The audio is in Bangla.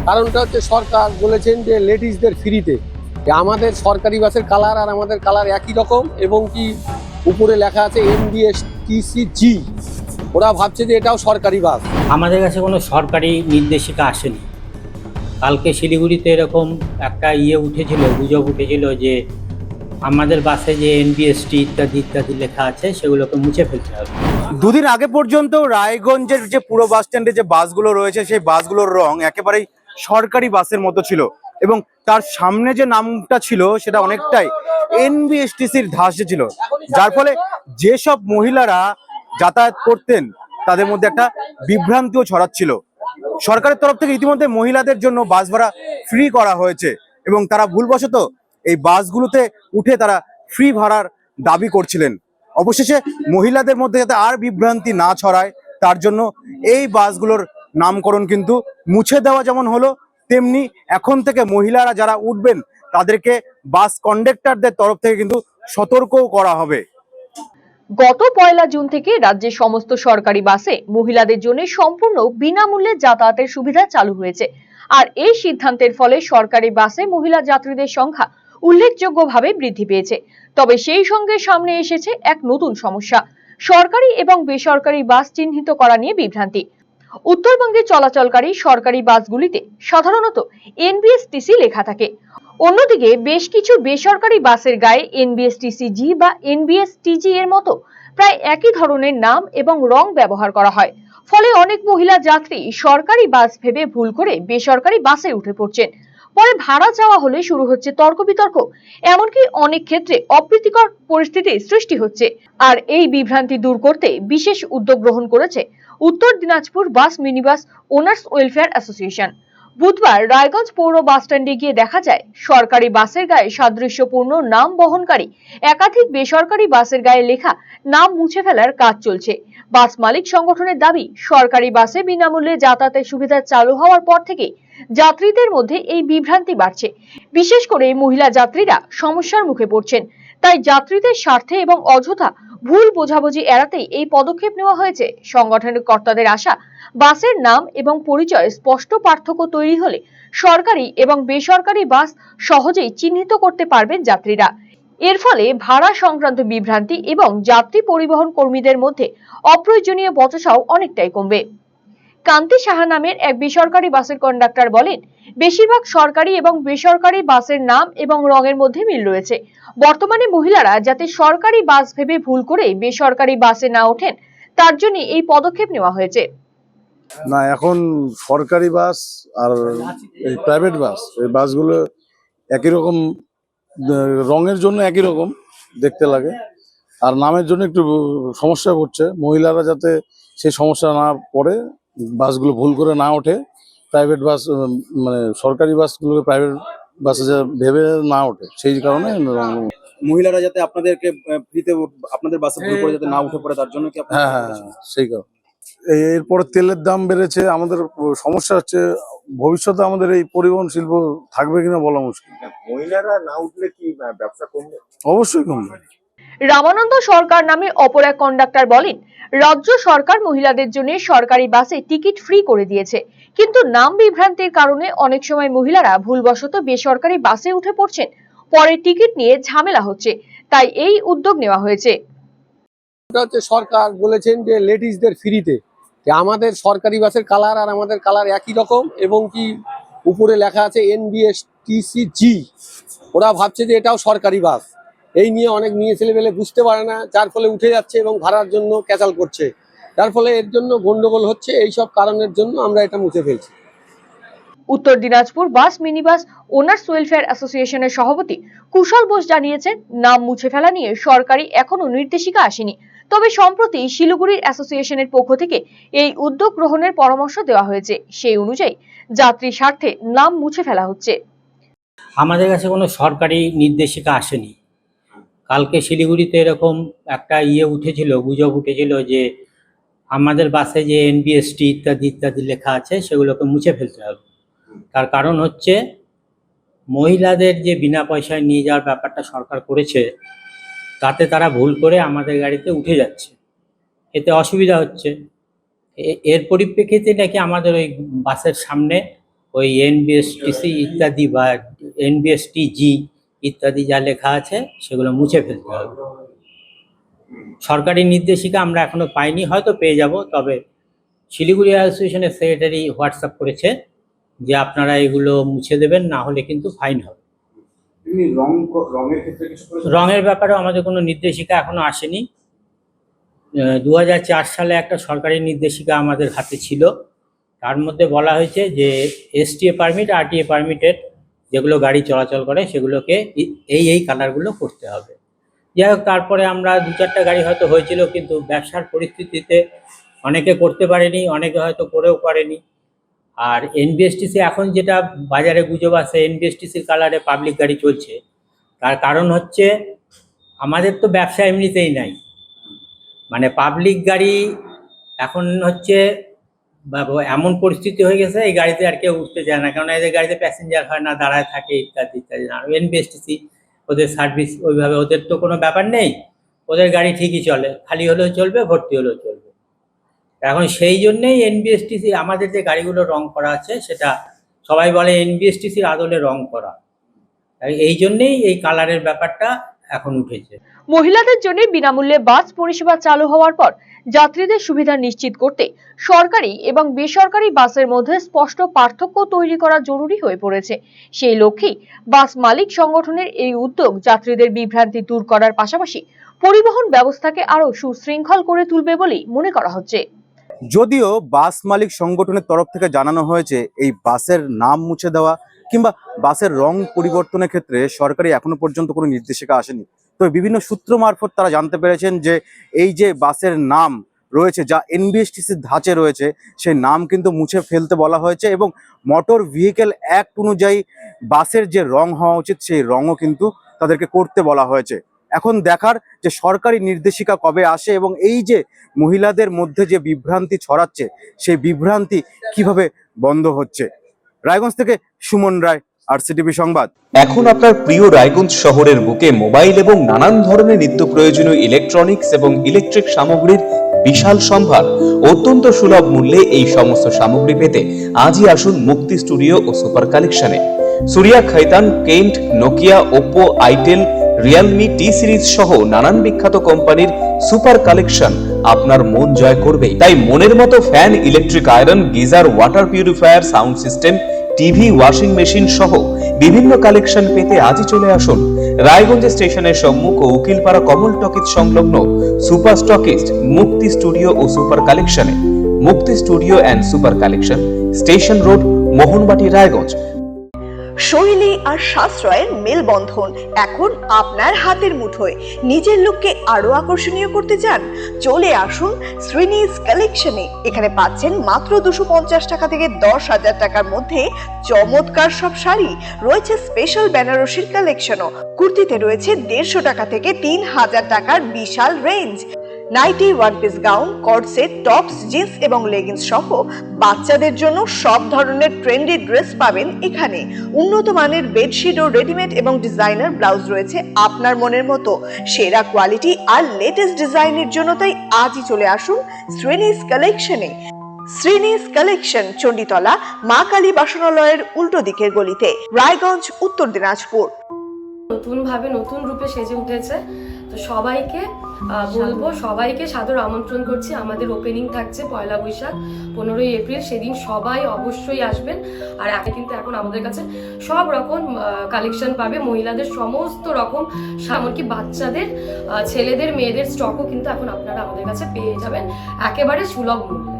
কারণটা হচ্ছে সরকার বলেছেন যে লেডিসদের ফ্রিতে। আমাদের সরকারি বাসের কালার আর আমাদের কালার একই রকম, এবং কি উপরে লেখা আছে NBSTCG। ওরা ভাবছে যে এটাও সরকারি বাস। আমাদের কাছে কোনো সরকারি নির্দেশিকা আসেনি। কালকে শিলিগুড়িতে এরকম একটা উঠেছিল, গুজব উঠেছিল যে আমাদের বাসে যে NBST ইত্যাদি ইত্যাদি লেখা আছে সেগুলোকে মুছে ফেলতে হবে। দুদিন আগে পর্যন্ত রায়গঞ্জের যে পুরো বাস স্ট্যান্ডে যে বাসগুলো রয়েছে সেই বাসগুলোর রং একেবারেই সরকারি বাসের মতো ছিল, এবং তার সামনে যে নামটা ছিল সেটা অনেকটাই NBSTCর ধাঁচে ছিল, যার ফলে যেসব মহিলারা যাতায়াত করতেন তাদের মধ্যে একটা বিভ্রান্তিও ছড়াচ্ছিল। সরকারের তরফ থেকে ইতিমধ্যে মহিলাদের জন্য বাস ভাড়া ফ্রি করা হয়েছে, এবং তারা ভুলবশত এই বাসগুলোতে উঠে তারা ফ্রি ভাড়ার দাবি করছিলেন। অবশেষে মহিলাদের মধ্যে যাতে আর বিভ্রান্তি না ছড়ায় তার জন্য এই বাসগুলোর নামকরণ কিন্তু মুছে দেওয়া যেমন হলো, তেমনি এখন থেকে মহিলারা যারা উঠবেন তাদেরকে বাস কন্ডাক্টরদের তরফ থেকে কিন্তু সতর্কও করা হবে। গত 1 জুন থেকে রাজ্যের সমস্ত সরকারি বাসে মহিলাদের জন্য সম্পূর্ণ বিনামূল্যে যাতায়াতের সুবিধা চালু হয়েছে। আর এই সিদ্ধান্তের ফলে সরকারি বাসে মহিলা যাত্রীদের সংখ্যা উল্লেখযোগ্যভাবে বৃদ্ধি পেয়েছে। তবে সেই সঙ্গে সামনে এসেছে এক নতুন সমস্যা, সরকারি এবং বেসরকারি বাস চিহ্নিত করা নিয়ে বিভ্রান্তি। উত্তরবঙ্গে চলাচলকারী সরকারি বাসগুলিতে সাধারণত NBSTC লেখা থাকে, অন্যদিকে বেশ কিছু বেসরকারি বাসের গায়ে NBSTCG বা NBSTG এর মতো প্রায় একই ধরনের নাম এবং রং ব্যবহার করা হয়। ফলে অনেক মহিলা যাত্রী সরকারি বাস ভেবে ভুল করে বেসরকারি বাসে উঠে পড়ছেন। পরে ভাড়া চাওয়া হলে শুরু হচ্ছে তর্ক বিতর্ক, এমনকি অনেক ক্ষেত্রে অপ্রীতিকর পরিস্থিতির সৃষ্টি হচ্ছে। আর এই বিভ্রান্তি দূর করতে বিশেষ উদ্যোগ গ্রহণ করেছে উত্তর Dinajpur bus minibus owners welfare association. বুধবার রায়গঞ্জ পৌর বাস স্ট্যান্ডে গিয়ে দেখা যায় সরকারি বাসের গায়ে সাদৃশ্যপূর্ণ নাম বহনকারী একাধিক বেসরকারি বাসের গায়ে লেখা নাম মুছে ফেলার কাজ চলছে। বাস মালিক সংগঠনের দাবি, সরকারি বাসে বিনামূল্যে যাতায়াতের সুবিধা চালু হওয়ার পর থেকে যাত্রীদের মধ্যে এই বিভ্রান্তি বাড়ছে। বিশেষ করে মহিলা যাত্রীরা সমস্যার মুখে পড়ছেন। তাই যাত্রীদের স্বার্থে এবং অযথা ভুল বোঝাবুঝি এড়াতেই এই পদক্ষেপ নেওয়া হয়েছে। সংগঠনের কর্তাদের আশা, বাসের নাম এবং পরিচয়ে স্পষ্ট পার্থক্য তৈরি হলে সরকারি এবং বেসরকারি বাস সহজেই চিহ্নিত করতে পারবেন যাত্রীরা। এর ফলে ভাড়া সংক্রান্ত বিভ্রান্তি এবং যাত্রী পরিবহন কর্মীদের মধ্যে অপ্রয়োজনীয় বচসাও অনেকটাই কমবে। কান্তি সাহা নামের এক বেসরকারি বাসের কন্ডাক্টর বলেন, বেশিরভাগ সরকারি এবং বেসরকারি বাসের নাম এবং রঙের মধ্যে মিল রয়েছে। বর্তমানে মহিলারা যাতে সরকারি বাস ভেবে ভুল করে বেসরকারি বাসে না ওঠেন তার জন্য এই পদক্ষেপ নেওয়া হয়েছে। না, এখন সরকারি বাস আর এই প্রাইভেট বাস, এই বাসগুলো একই রকম, রঙের জন্য একই রকম দেখতে লাগে, আর নামের জন্য একটু সমস্যা করছে। মহিলারা যাতে সেই সমস্যা না পড়ে, বাসগুলো ভুল করে না ওঠে, প্রাইভেট বাস মানে সরকারি বাসগুলোকে প্রাইভেট বাসে ভেবে না ওঠে, সেই কারণে মহিলারা যাতে আপনাদেরকে ফ্রিতে আপনাদের বাসে ভুল করে যাতে না উঠে পড়ে তার জন্য কি হ্যাঁ হ্যাঁ সেই কারণ। এরপরে তেলের দাম বেড়েছে, আমাদের সমস্যা হচ্ছে। ভবিষ্যতে আমাদের এই পরিবহন শিল্প থাকবে কিনা বলা মুশকিল। মহিলারা না উঠলে কি ব্যবসা কমবে? অবশ্যই কমবে। রামানন্দ সরকার নামে অপর এক কন্ডাক্টর বলেন, রাজ্য সরকার মহিলাদের জন্য সরকারি বাসে টিকিট ফ্রি করে দিয়েছে, কিন্তু নাম বিভ্রান্তির কারণে অনেক সময় মহিলারা ভুলবশত বেসরকারি বাসে উঠে পড়ছেন। পরে টিকিট নিয়ে ঝামেলা হচ্ছে, তাই এই উদ্যোগ নেওয়া হয়েছে। সরকার বলেছেন যে লেডিসদের ফ্রিতে। আমাদের সরকারি বাসের কালার আর আমাদের কালার একই রকম, এবং কি উপরে লেখা আছে NBSTCG। ওরা ভাবছে যে এটাও সরকারি বাস। এই নিয়ে অনেক মেয়ে ছেলেমেলে বুঝতে পারে না, যার ফলে উঠে যাচ্ছে এবং ভাড়ার জন্য ক্যাচাল করছে, যার ফলে এর জন্য গন্ডগোল হচ্ছে। এইসব কারণের জন্য আমরা এটা মুছে ফেলছি। উত্তর Dinajpur bus minibus owners welfare অ্যাসোসিয়েশনের সভাপতি কুশল বোস জানিয়েছেন, নাম মুছে ফেলা নিয়ে সরকারি এখনো নির্দেশিকা আসেনি, তবে সম্প্রতি শিলিগুড়ির অ্যাসোসিয়েশনের পক্ষ থেকে এই উদ্যোগ গ্রহণের পরামর্শ দেওয়া হয়েছে। সেই অনুযায়ী যাত্রী স্বার্থে নাম মুছে ফেলা হচ্ছে। আমাদের কাছে কোনো সরকারি নির্দেশিকা আসেনি। কালকে শিলিগুড়িতে এরকম একটা উঠেছিল, গুজব উঠেছিল যে আমাদের বাসে যে NBST ইত্যাদি ইত্যাদি লেখা আছে সেগুলোকে মুছে ফেলতে হবে। তার কারণ হচ্ছে, মহিলাদের যে বিনা পয়সায় নিয়ে যাওয়ার ব্যাপারটা সরকার করেছে, তাতে তারা ভুল করে আমাদের গাড়িতে উঠে যাচ্ছে, এতে অসুবিধা হচ্ছে। এর পরিপ্রেক্ষিতে নাকি আমাদের ওই বাসের সামনে ওই এনবিএসটিসি ইত্যাদি বা এনবিএসটিজি ইত্যাদি যা লেখা আছে সেগুলো মুছে ফেলতে হবে। সরকারি নির্দেশিকা আমরা এখনো পাইনি, হয়তো পেয়ে যাব। তবে শিলিগুড়ি অ্যাসোসিয়েশনের সেক্রেটারি হোয়াটসঅ্যাপ করেছে যে আপনারা এগুলো মুছে দেবেন, না হলে কিন্তু ফাইন হবে। রঙের ব্যাপারে আমাদের কোনো নির্দেশিকা এখনো আসেনি। 2004 সালে একটা সরকারি নির্দেশিকা আমাদের হাতে ছিল, তার মধ্যে বলা হয়েছে যে এসটিএ পারমিট, আরটিএ পারমিটেড যেগুলো গাড়ি চলাচল করে সেগুলোকে এই কালারগুলো করতে হবে। যাই হোক, তারপরে আমরা 2-4টা গাড়ি হয়তো হয়েছিল, কিন্তু ব্যবসার পরিস্থিতিতে অনেকে করতে পারেনি, অনেকে হয়তো করেও পারেনি। আর এনবিএসটিসি এখন যেটা বাজারে গুজব আছে এনবিএসটিসির কালারে পাবলিক গাড়ি চলছে, তার কারণ হচ্ছে আমাদের তো ব্যবসা এমনিতেই নাই। মানে পাবলিক গাড়ি এখন হচ্ছে এমন পরিস্থিতি হয়ে গেছে, এই গাড়িতে আর কেউ উঠতে চায় না, কারণ এদের গাড়িতে প্যাসেঞ্জার হয় না, দাঁড়ায় থাকে ইত্যাদি ইত্যাদি। আর এনবিএসটিসি ওদের সার্ভিস ওইভাবে, ওদের তো কোনো ব্যাপার নেই, ওদের গাড়ি ঠিকই চলে, খালি হলেও চলবে, ভর্তি হলেও চলবে। এখন সেই জন্যেই এনবিএসটিসি আমাদের যে গাড়িগুলো রং করা আছে সেটা সবাই বলে এনবিএসটিসির আদলে রং করা, এই জন্যেই এই কালারের ব্যাপারটা এখন উঠেছে। মহিলাদের জন্য বিনামূল্যে বাস পরিষেবা চালু হওয়ার পর যাত্রীদের সুবিধা নিশ্চিত করতে সরকারি এবং বেসরকারি বাসের মধ্যে স্পষ্ট পার্থক্য তৈরি করা জরুরি হয়ে পড়েছে। সেই লক্ষ্যেই বাস মালিক সংগঠনের এই উদ্যোগ যাত্রীদের বিভ্রান্তি দূর করার পাশাপাশি পরিবহন ব্যবস্থাকে আরো সুশৃঙ্খল করে তুলবে বলেই মনে করা হচ্ছে। যদিও বাস মালিক সংগঠনের তরফ থেকে জানানো হয়েছে এই বাসের নাম মুছে দেওয়া কিংবা বাসের রং পরিবর্তনের ক্ষেত্রে সরকারি এখনো পর্যন্ত কোনো নির্দেশিকা আসেনি, তবে বিভিন্ন সূত্র মারফত তারা জানতে পেরেছেন যে এই যে বাসের নাম রয়েছে যা এনবিএসটিসির ধাঁচে রয়েছে সেই নাম কিন্তু মুছে ফেলতে বলা হয়েছে এবং মোটর ভেহিকেল অ্যাক্ট অনুযায়ী বাসের যে রং হওয়া উচিত সেই রঙও কিন্তু তাদেরকে করতে বলা হয়েছে। এখন দেখার যে সরকারি নির্দেশিকা কবে আসে এবং এই যে মহিলাদের মধ্যে যে বিভ্রান্তি ছড়াচ্ছে সেই বিভ্রান্তি কিভাবে বন্ধ হচ্ছে। রায়গঞ্জ থেকে সুমন রায়, আরসিটিভি সংবাদ। এখন আপনার প্রিয় রায়গঞ্জ শহরের বুকে মোবাইল এবং নানান ধরনের নিত্য প্রয়োজনীয় ইলেকট্রনিক্স এবং ইলেকট্রিক সামগ্রীর বিশাল সম্ভার অত্যন্ত সুলভ মূল্যে এই সমস্ত সামগ্রী পেতে আজই আসুন মুক্তি স্টুডিও ও সুপার কালেকশনে। Surya Khaitan, Kent, Nokia, Oppo, itel, Realme, T Series সহ নানান বিখ্যাত কোম্পানির সুপার কালেকশন আপনার মন জয় করবে। তাই মনের মতো fan, electric iron, geyser, water purifier, sound system, TV, washing machine সহ বিভিন্ন কালেকশন পেতে আজই চলে আসুন রায়গঞ্জ স্টেশনের সম্মুখ ও উকিলপাড়া কমল টকিজ সংলগ্ন সুপার স্টকিস্ট মুক্তি স্টুডিও ও সুপার কালেকশনে। মুক্তি studio and super collection, station road, Mohanbati, Raiganj. শৈলী আর সাশ্রয়ের মেলবন্ধন এখন আপনার হাতের মুঠোয়। নিজের লুককে আরো আকর্ষণীয় করতে চান? চলে আসুন শ্রীনিজ কালেকশনে। এখানে পাচ্ছেন মাত্র 250 টাকা থেকে 10,000 টাকার মধ্যে চমৎকার সব শাড়ি। রয়েছে স্পেশাল বেনারসির কালেকশনও। কুর্তিতে রয়েছে 150 টাকা থেকে 3,000 টাকার বিশাল range. Nighty, one piece gown, cord set, tops, jeans এবং লেগিংস সহ বাচ্চাদের জন্য সব ধরনের ট্রেন্ডি ড্রেস পাবেন এখানে। উন্নত মানের বেডশিট ও রেডিমেড এবং ডিজাইনার ব্লাউজ রয়েছে আপনার মনের মতো। সেরা কোয়ালিটি আর লেটেস্ট ডিজাইনের জন্য তাই আজই চলে আসুন শ্রীনিজ কালেকশনে। শ্রীনিজ কালেকশন, চণ্ডীতলা, মা কালী বাসনালয়ের উল্টো দিকের গলিতে, রায়গঞ্জ, উত্তর দিনাজপুর। নতুন ভাবে নতুন রূপে সেজে উঠেছে, তো সবাইকে বলবো, সবাইকে সাদর আমন্ত্রণ করছি। আমাদের ওপেনিং থাকছে 1 বৈশাখ 15ই এপ্রিল, সেদিন সবাই অবশ্যই আসবেন। আর কিন্তু এখন আমাদের কাছে সব রকম কালেকশন পাবে, মহিলাদের সমস্ত রকম, এমনকি বাচ্চাদের, ছেলেদের, মেয়েদের স্টকও কিন্তু এখন আপনারা আমাদের কাছে পেয়ে যাবেন একেবারে সুলভ মূল্যে।